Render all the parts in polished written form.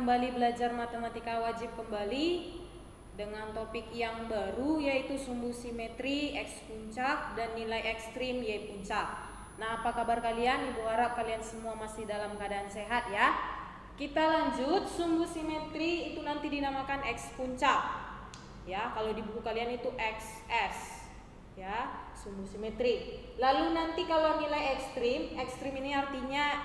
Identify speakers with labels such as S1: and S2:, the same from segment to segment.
S1: kembali belajar matematika wajib kembali dengan topik yang baru, yaitu sumbu simetri X puncak dan nilai ekstrim Y puncak. Nah, apa kabar kalian? Ibu harap kalian semua masih dalam keadaan sehat ya. Kita lanjut, sumbu simetri itu nanti dinamakan X puncak. Ya, kalau di buku kalian itu XS. Ya, sumbu simetri. Lalu nanti kalau nilai ekstrim, ekstrim ini artinya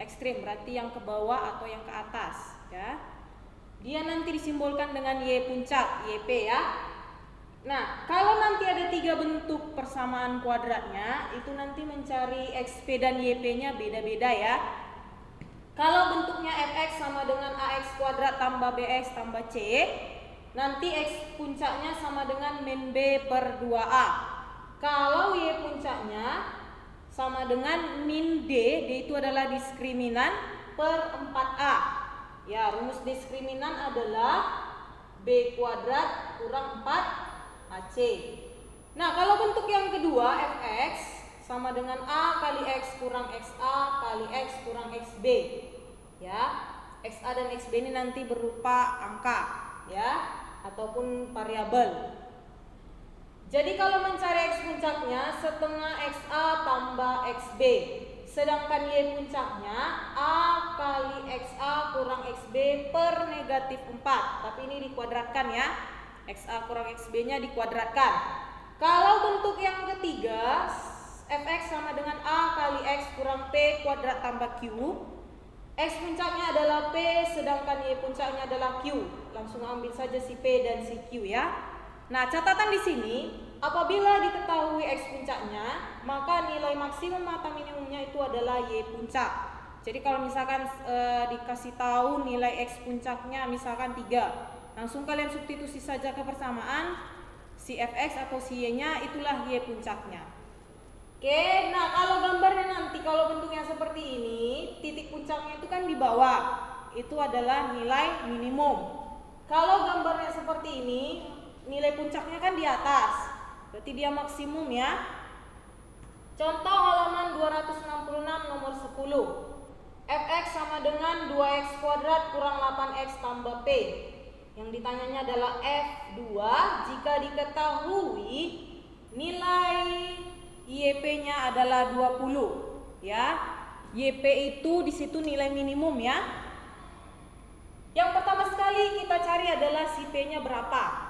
S1: ekstrim berarti yang ke bawah atau yang ke atas, ya. Dia nanti disimbolkan dengan Y puncak, YP ya. Nah, kalau nanti ada 3 bentuk persamaan kuadratnya, itu nanti mencari XP dan YP-nya beda-beda ya. Kalau bentuknya Fx sama dengan AX kuadrat tambah BX tambah C, nanti X puncaknya sama dengan min B per 2A. Kalau Y puncaknya sama dengan min D, D itu adalah diskriminan per 4A. Ya, rumus diskriminan adalah B kuadrat kurang 4AC. Nah, kalau bentuk yang kedua Fx sama dengan A kali X kurang XA kali X kurang XB. Ya, XA dan XB ini nanti berupa angka ya, ataupun variabel. Jadi kalau mencari X puncaknya setengah XA tambah XB, sedangkan Y puncaknya A kali XA kurang XB per negatif 4. Tapi ini dikuadratkan ya, XA kurang XB nya dikuadratkan. Kalau bentuk yang ketiga Fx sama dengan A kali X kurang P kuadrat tambah Q, X puncaknya adalah P sedangkan Y puncaknya adalah Q. Langsung ambil saja si P dan si Q ya. Nah, catatan di sini, apabila diketahui X puncaknya, maka nilai maksimum atau minimumnya itu adalah Y puncak. Jadi kalau misalkan dikasih tahu nilai X puncaknya misalkan 3, langsung kalian substitusi saja ke persamaan, si Fx atau si Y-nya itulah Y puncaknya. Oke, nah kalau gambarnya nanti, kalau bentuknya seperti ini, titik puncaknya itu kan di bawah, itu adalah nilai minimum. Kalau gambarnya seperti ini, nilai puncaknya kan di atas, berarti dia maksimum ya. Contoh halaman 266 nomor 10. Fx sama dengan 2x kuadrat kurang 8x tambah P. Yang ditanyanya adalah F2 jika diketahui nilai YP-nya adalah 20 ya. YP itu di situ nilai minimum ya. Yang pertama sekali kita cari adalah si P-nya berapa.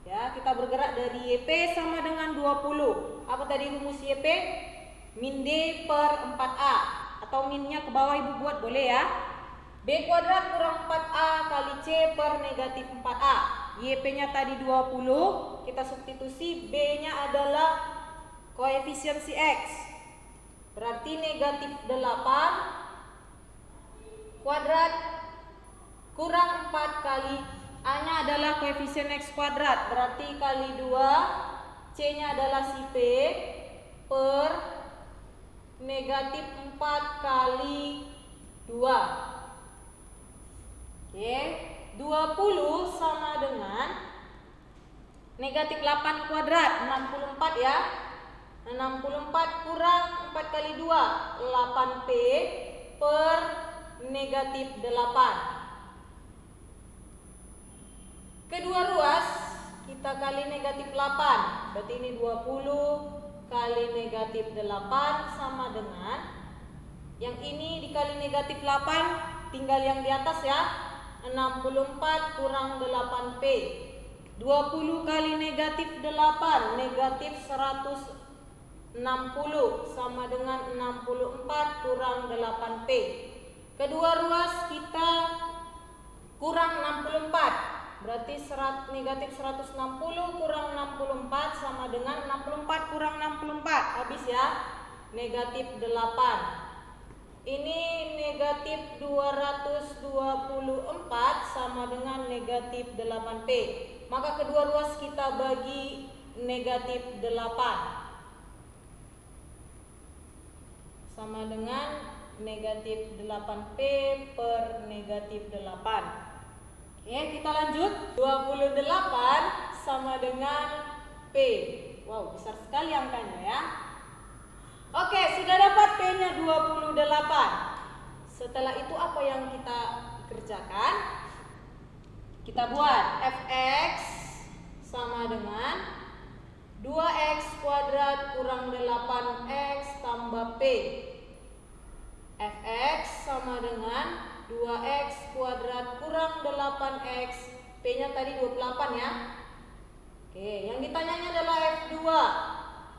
S1: Ya, kita bergerak dari YP sama dengan 20. Apa tadi rumus YP? Min D per 4A. Atau minnya ke bawah ibu buat boleh ya. B kuadrat kurang 4A kali C per negatif 4A. YP-nya tadi 20. Kita substitusi, B-nya adalah koefisien si X. Berarti negatif 8 kuadrat kurang 4 kali A-nya adalah koefisien X kuadrat, berarti kali 2, C-nya adalah si P per negatif 4 kali 2. Oke, 20 sama dengan negatif 8 kuadrat, 64 ya. 64 kurang 4 kali 2, 8P per negatif 8. Kedua ruas kita kali negatif 8, berarti ini 20 kali negatif 8 sama dengan yang ini dikali negatif 8, tinggal yang di atas ya, 64 kurang 8P. 20 kali negatif 8, negatif 160 sama dengan 64 kurang 8P. Kedua ruas kita kurang 64. Berarti negatif 160 kurang 64 sama dengan 64 kurang 64. Habis ya. Negatif 8. Ini negatif 224 sama dengan negatif 8P. Maka kedua ruas kita bagi negatif 8. Sama dengan negatif 8P per negatif 8. Oke, kita lanjut. 28 sama dengan P. Wow, besar sekali angkanya ya. Oke, sudah dapat P-nya 28. Setelah itu apa yang kita kerjakan. Kita buat fx sama dengan 2x kuadrat kurang 8x tambah p. Fx sama dengan 2x kuadrat kurang 8x. P nya tadi 28 ya. Oke, yang ditanyanya adalah F2.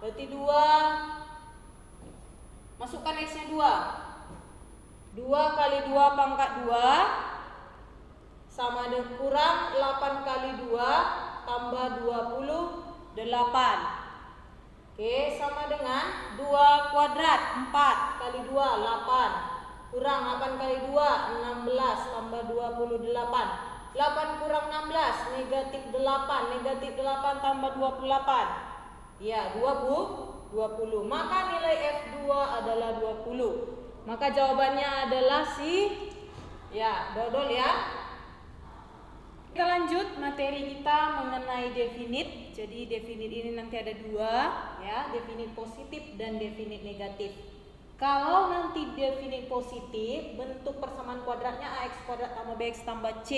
S1: Berarti 2, masukkan X nya 2. 2 kali 2 pangkat 2 sama dengan kurang 8 kali 2 tambah 28. Oke, sama dengan 2 kuadrat 4 kali 2 8 kurang 8 kali 2 16 tambah 28. 8 kurang 16 negatif 8, negatif 8 tambah 28. Ya, 20. Maka nilai F2 adalah 20. Maka jawabannya adalah ya, dodol ya. Kita lanjut materi kita mengenai definit. Jadi definit ini nanti ada 2 ya, definit positif dan definit negatif. Kalau nanti definit positif, bentuk persamaan kuadratnya ax kuadrat tambah bx tambah c,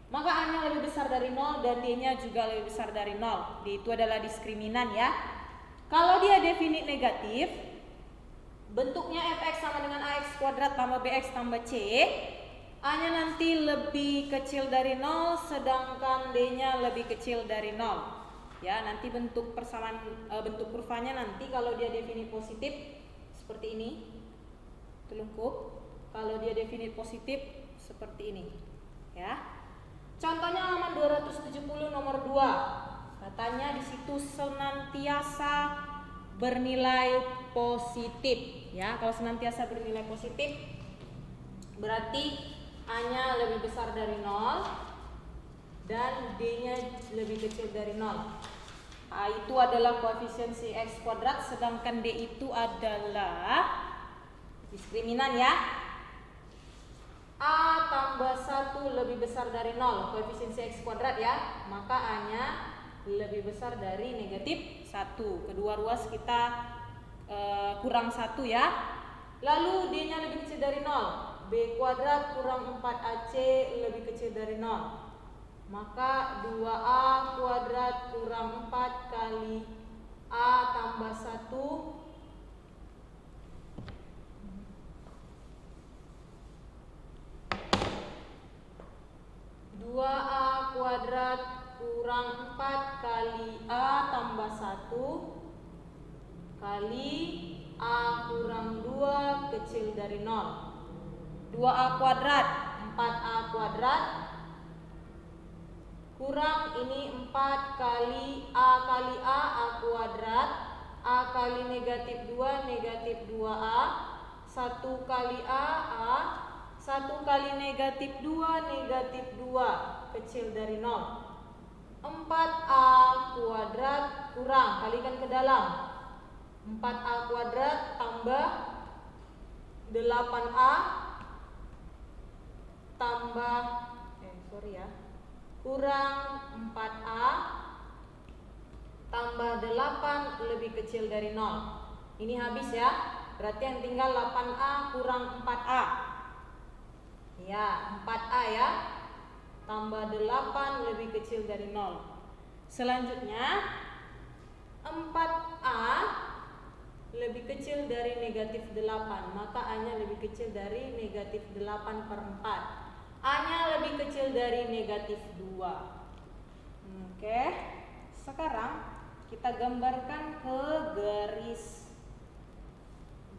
S1: maka a-nya lebih besar dari 0 dan d-nya juga lebih besar dari 0. D itu adalah diskriminan ya. Kalau dia definit negatif, bentuknya fx sama dengan ax kuadrat tambah bx tambah c, a-nya nanti lebih kecil dari 0 sedangkan d-nya lebih kecil dari 0. Ya, nanti bentuk persamaan bentuk kurvanya nanti kalau dia definit positif seperti ini, telungkup. Kalau dia definit positif seperti ini. Ya. Contohnya halaman 270 nomor 2. Katanya di situ senantiasa bernilai positif, ya. Kalau senantiasa bernilai positif berarti a-nya lebih besar dari 0 dan d-nya lebih kecil dari 0. A itu adalah koefisiensi x kuadrat sedangkan d itu adalah diskriminan ya. A tambah 1 lebih besar dari 0, koefisiensi x kuadrat ya, maka a-nya lebih besar dari negatif 1. Kedua ruas kita kurang 1 ya. Lalu d-nya lebih kecil dari 0, b kuadrat kurang 4ac lebih kecil dari 0. Maka 2a kuadrat kurang 4 kali a tambah 1 2a kuadrat kurang 4 kali a tambah 1 kali a kurang 2 kecil dari 0. 2a kuadrat 4a kuadrat kurang ini 4 kali a kuadrat, a kali negatif 2 negatif 2a, 1 kali a, 1 kali negatif 2 negatif 2 kecil dari 0. 4a kuadrat kurang, kalikan ke dalam, 4a kuadrat tambah 8a tambah kurang 4a tambah 8 lebih kecil dari 0. Ini habis ya. Berarti yang tinggal 8a kurang 4a. Ya, 4a ya. Tambah 8 lebih kecil dari 0. Selanjutnya 4a lebih kecil dari negatif 8. Maka a-nya lebih kecil dari negatif 8 per 4. A-nya lebih kecil dari negatif 2. Oke. Sekarang kita gambarkan ke garis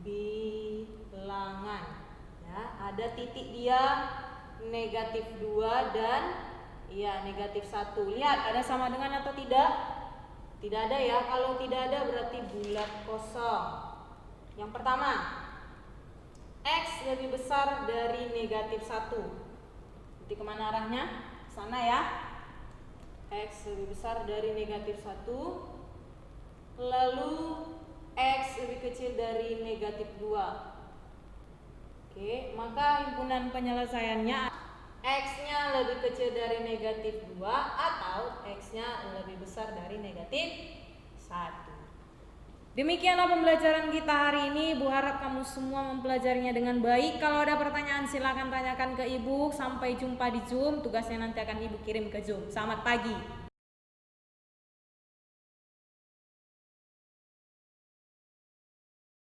S1: bilangan. Ya, ada titik dia negatif 2 dan ya negatif 1. Lihat ada sama dengan atau tidak? Tidak ada ya. Kalau tidak ada berarti bulat kosong. Yang pertama, X lebih besar dari negatif 1. Jadi kemana arahnya? Sana ya. X lebih besar dari negatif 1. Lalu X lebih kecil dari negatif 2. Oke, maka himpunan penyelesaiannya X-nya lebih kecil dari negatif 2 atau X-nya lebih besar dari negatif 1. Demikianlah pembelajaran kita hari ini. Ibu harap kamu semua mempelajarinya dengan baik. Kalau ada pertanyaan silakan tanyakan ke Ibu. Sampai jumpa di Zoom. Tugasnya nanti akan Ibu kirim ke Zoom. Selamat pagi.